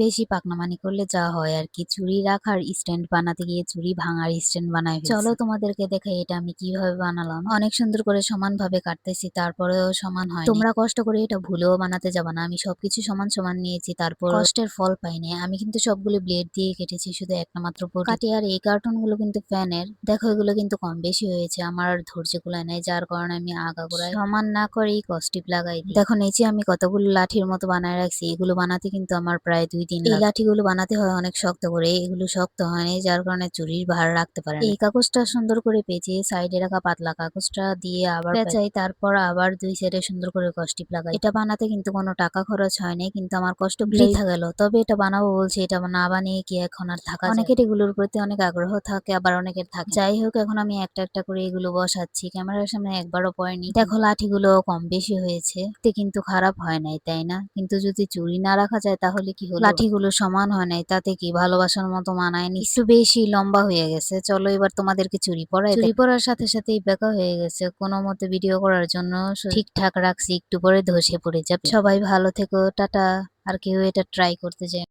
বেশি পাকনামানি করলে যা হয় আর কি, চুড়ি রাখার স্ট্যান্ড বানাতে গিয়ে চুড়ি ভাঙার স্ট্যান্ড বানায় ফেলছি। চলো তোমাদেরকে দেখাই এটা আমি কিভাবে বানালাম। অনেক সুন্দর করে সমান ভাবে কাটতেছি, তারপরেও সমান হয়। তোমরা কষ্ট করে এটা ভুলেও বানাতে যাবা না। আমি সবকিছু সমান সমান নিয়েছি, তারপর কষ্টের ফল পাইনি। আমি কিন্তু সবগুলো ব্লেড দিয়ে কেটেছি, শুধু একটা মাত্র কাটি। আর এই কার্টুন গুলো কিন্তু ফ্যানের, দেখো এগুলো কিন্তু কম বেশি হয়েছে, আমার আর ধৈর্য কুলায় নাই, যার কারণে আমি আগাগোড়ায় সমান না করেই কস্টিপ লাগাই দিই। দেখো নিচে আমি কতগুলো লাঠির মতো বানায় রাখছি, এগুলো বানাতে কিন্তু আমার প্রায় 2-3 এই লাঠিগুলো বানাতে হয় অনেক শক্ত করে, এগুলো শক্ত হয়নি, যার কারণে চুরির ভার রাখতে পারে। এই কাগজটা সুন্দর করে পেঁচিয়ে সাইডে রাখা পাতলা কাগজটা দিয়ে আবার পেঁচাই, তারপর আবার দুই সাইডে সুন্দর করে কস্টিপ লাগাই। এটা বানাতে কিন্তু কোনো টাকা খরচ হয়নি, কিন্তু আমার কষ্ট বৃথা গেল। তবে এটা বানাবো বলছি, এটা না বানিয়ে কি এখন আর থাকা যায়? অনেকের এগুলোর প্রতি অনেক আগ্রহ থাকে, আবার অনেকের থাকে। যাই হোক, এখন আমি একটা একটা করে এগুলো বসাচ্ছি, ক্যামেরার সামনে একবারও পড়েনি। দেখো লাঠিগুলো কম বেশি হয়েছে, এতে কিন্তু খারাপ হয় নাই, তাই না? কিন্তু যদি চুড়ি না রাখা যায় তাহলে কি হলো? লাঠিগুলো সমান হয় নাই, তাতে কি ভালোবাসার মতো মানায়নি, একটু বেশি লম্বা হয়ে গেছে। চলো এবার তোমাদেরকে চুড়ি পরাই। চুড়ি পরার সাথে সাথেই বেঁকা হয়ে গেছে, কোনো মতে ভিডিও করার জন্য ঠিকঠাক রাখছি, একটু পরে ধসে পড়ে যাবে। সবাই ভালো থেকো, টাটা। আর কেউ এটা ট্রাই করতে যায়।